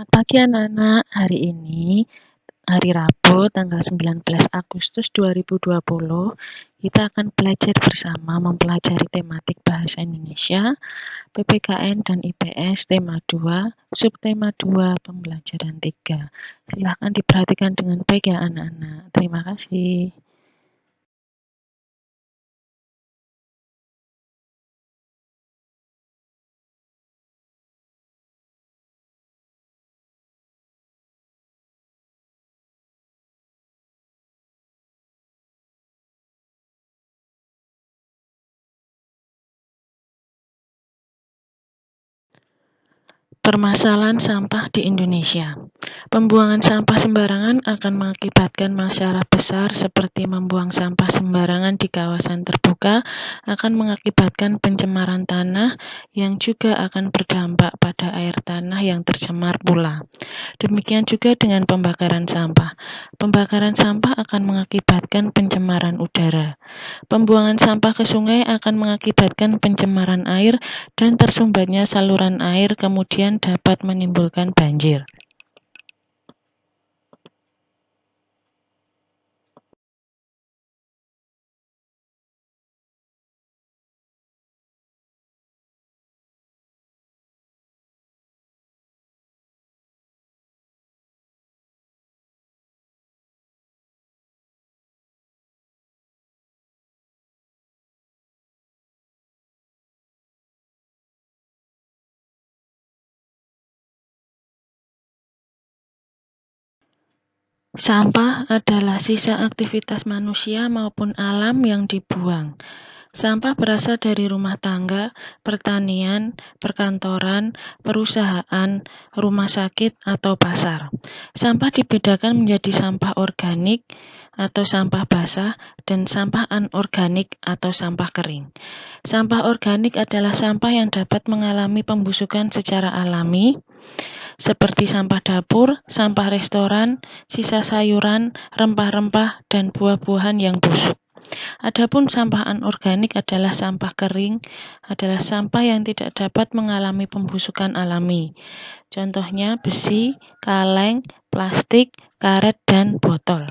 Selamat pagi anak-anak, hari ini hari Rabu tanggal 19 Agustus 2020 kita akan belajar bersama mempelajari tematik bahasa Indonesia, PPKN dan IPS tema 2, subtema 2, pembelajaran 3. Silakan diperhatikan dengan baik ya anak-anak. Terima kasih. Permasalahan sampah di Indonesia. Pembuangan sampah sembarangan akan mengakibatkan masalah besar seperti membuang sampah sembarangan di kawasan terbuka akan mengakibatkan pencemaran tanah yang juga akan berdampak pada air tanah yang tercemar pula. Demikian juga dengan pembakaran sampah. Pembakaran sampah akan mengakibatkan pencemaran udara. Pembuangan sampah ke sungai akan mengakibatkan pencemaran air dan tersumbatnya saluran air kemudian dapat menimbulkan banjir. Sampah adalah sisa aktivitas manusia maupun alam yang dibuang. Sampah berasal dari rumah tangga, pertanian, perkantoran, perusahaan, rumah sakit, atau pasar. Sampah dibedakan menjadi sampah organik atau sampah basah dan sampah anorganik atau sampah kering. Sampah organik adalah sampah yang dapat mengalami pembusukan secara alami, seperti sampah dapur, sampah restoran, sisa sayuran, rempah-rempah, dan buah-buahan yang busuk. Adapun sampah anorganik adalah sampah kering, adalah sampah yang tidak dapat mengalami pembusukan alami. Contohnya besi, kaleng, plastik, karet, dan botol.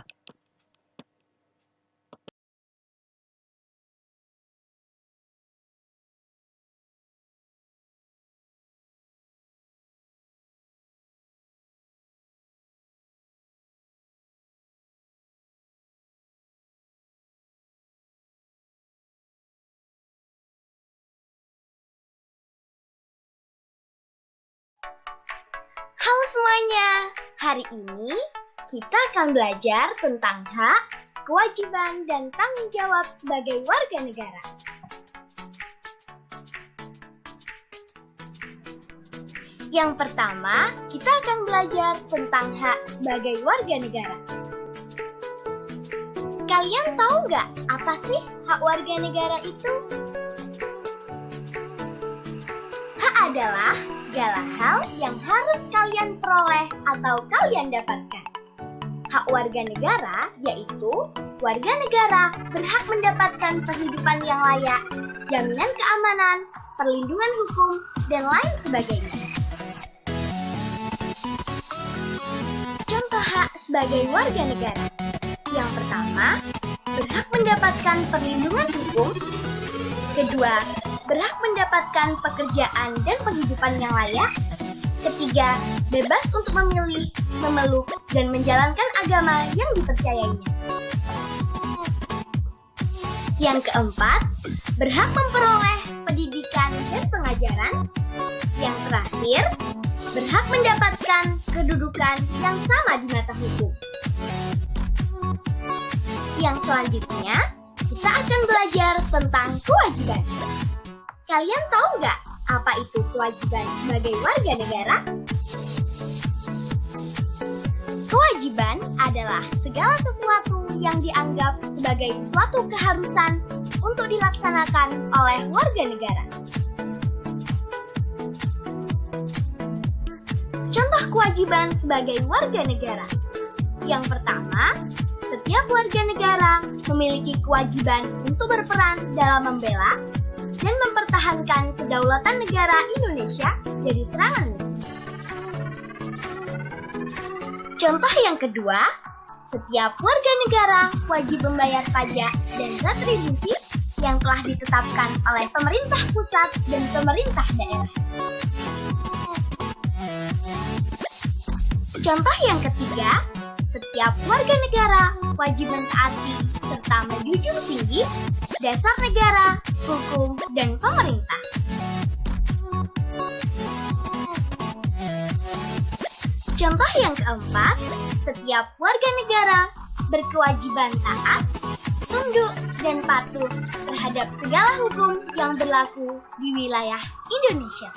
Halo semuanya, hari ini kita akan belajar tentang hak, kewajiban, dan tanggung jawab sebagai warga negara. Yang pertama, kita akan belajar tentang hak sebagai warga negara. Kalian tahu nggak apa sih hak warga negara itu? Hak adalah segala hal yang harus kalian peroleh atau kalian dapatkan. Hak warga negara yaitu warga negara berhak mendapatkan kehidupan yang layak, jaminan keamanan, perlindungan hukum, dan lain sebagainya. Contoh hak sebagai warga negara. Yang pertama, berhak mendapatkan perlindungan hukum. Kedua, berhak mendapatkan pekerjaan dan penghidupan yang layak. Ketiga, bebas untuk memilih, memeluk, dan menjalankan agama yang dipercayainya. Yang keempat, berhak memperoleh pendidikan dan pengajaran. Yang terakhir, berhak mendapatkan kedudukan yang sama di mata hukum. Yang selanjutnya, kita akan belajar tentang kewajiban. Kalian tahu nggak apa itu kewajiban sebagai warga negara? Kewajiban adalah segala sesuatu yang dianggap sebagai suatu keharusan untuk dilaksanakan oleh warga negara. Contoh kewajiban sebagai warga negara. Yang pertama, setiap warga negara memiliki kewajiban untuk berperan dalam membela dan mempertahankan kedaulatan negara Indonesia dari serangan musuh. Contoh yang kedua, setiap warga negara wajib membayar pajak dan retribusi yang telah ditetapkan oleh pemerintah pusat dan pemerintah daerah. Contoh yang ketiga, setiap warga negara wajib mentaati serta menjunjung tinggi dasar negara, hukum, dan pemerintah. Contoh yang keempat, setiap warga negara berkewajiban taat, tunduk, dan patuh terhadap segala hukum yang berlaku di wilayah Indonesia.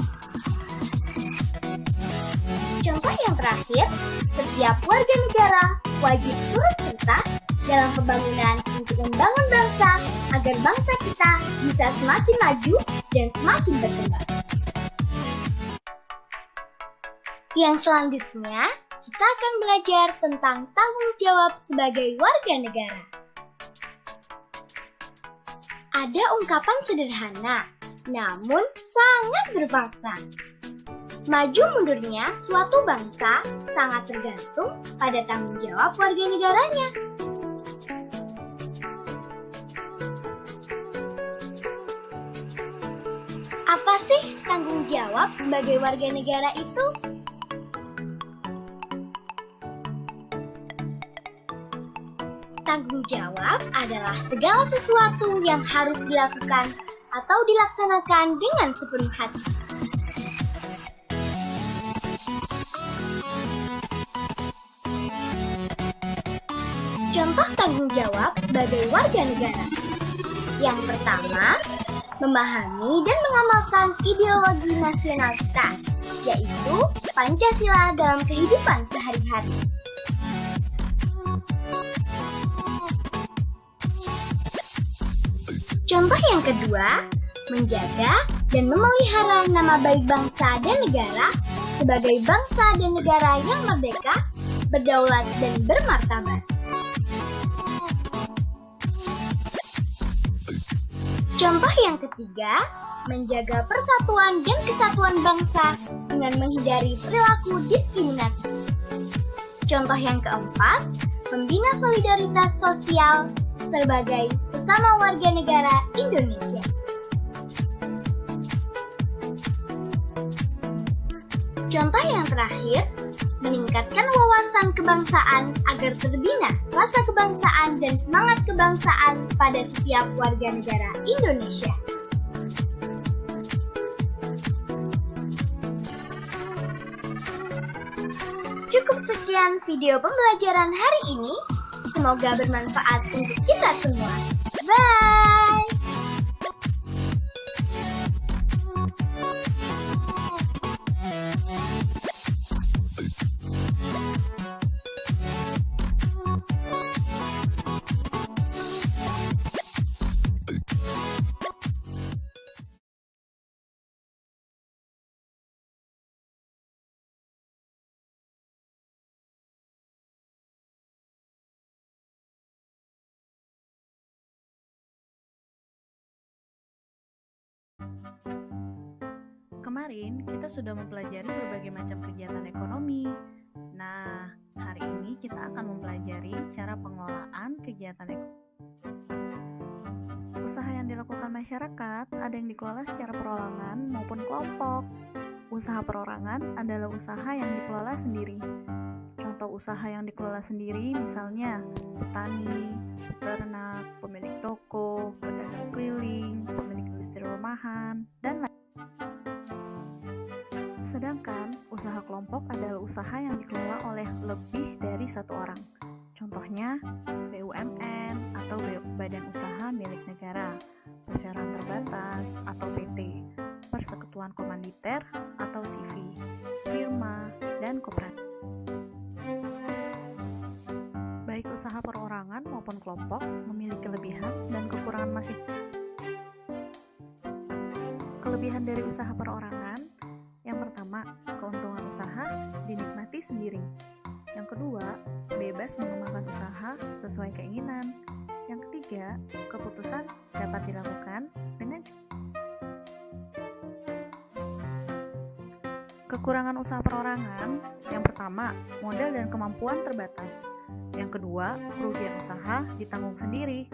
Contoh yang terakhir, setiap warga negara wajib turut serta dalam pembangunan untuk membangun bangsa agar bangsa kita bisa semakin maju dan semakin berkembang. Yang selanjutnya, kita akan belajar tentang tanggung jawab sebagai warga negara. Ada ungkapan sederhana, namun sangat bermakna. Maju mundurnya suatu bangsa sangat tergantung pada tanggung jawab warga negaranya. Apa sih tanggung jawab sebagai warga negara itu? Tanggung jawab adalah segala sesuatu yang harus dilakukan atau dilaksanakan dengan sepenuh hati. Contoh tanggung jawab sebagai warga negara. Yang pertama, memahami dan mengamalkan ideologi nasional kita, yaitu Pancasila dalam kehidupan sehari-hari. Contoh yang kedua, menjaga dan memelihara nama baik bangsa dan negara sebagai bangsa dan negara yang merdeka, berdaulat, dan bermartabat. Contoh yang ketiga, menjaga persatuan dan kesatuan bangsa dengan menghindari perilaku diskriminatif. Contoh yang keempat, membina solidaritas sosial sebagai sesama warga negara Indonesia. Contoh yang terakhir, meningkatkan wawasan kebangsaan agar terbina rasa kebangsaan dan semangat kebangsaan pada setiap warga negara Indonesia. Cukup sekian video pembelajaran hari ini. Semoga bermanfaat untuk kita semua. Bye! Kemarin kita sudah mempelajari berbagai macam kegiatan ekonomi. Nah, hari ini kita akan mempelajari cara pengelolaan kegiatan ekonomi. Usaha yang dilakukan masyarakat ada yang dikelola secara perorangan maupun kelompok. Usaha perorangan adalah usaha yang dikelola sendiri. Contoh usaha yang dikelola sendiri misalnya petani, peternak, pemilik toko, pedagang keliling, pemilik industri rumahan, dan lain. Sedangkan usaha kelompok adalah usaha yang dikelola oleh lebih dari satu orang. Contohnya BUMN atau Badan Usaha Milik Negara, Perseroan Terbatas atau PT, Persekutuan Komanditer atau CV, firma, dan koperasi. Baik usaha perorangan maupun kelompok memiliki kelebihan dan kekurangan masing-masing. Kelebihan dari usaha perorangan, yang pertama, keuntungan usaha dinikmati sendiri. Yang kedua, bebas mengembangkan usaha sesuai keinginan. Yang ketiga, keputusan dapat dilakukan dengan Kekurangan usaha perorangan, yang pertama, modal dan kemampuan terbatas. Yang kedua, kerugian usaha ditanggung sendiri.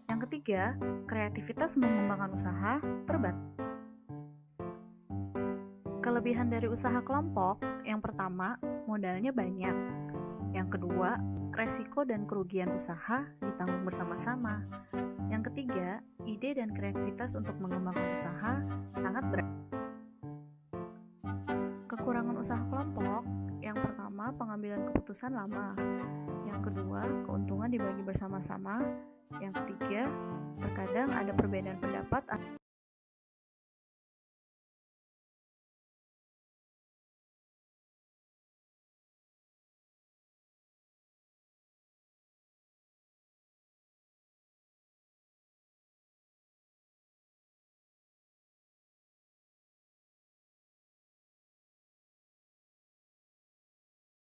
Yang ketiga, kreativitas mengembangkan usaha terbatas. Kelebihan dari usaha kelompok, yang pertama, modalnya banyak. Yang kedua, resiko dan kerugian usaha ditanggung bersama-sama. Yang ketiga, ide dan kreativitas untuk mengembangkan usaha sangat berat. Kekurangan usaha kelompok, yang pertama, pengambilan keputusan lama. Yang kedua, keuntungan dibagi bersama-sama. Yang ketiga, terkadang ada perbedaan pendapat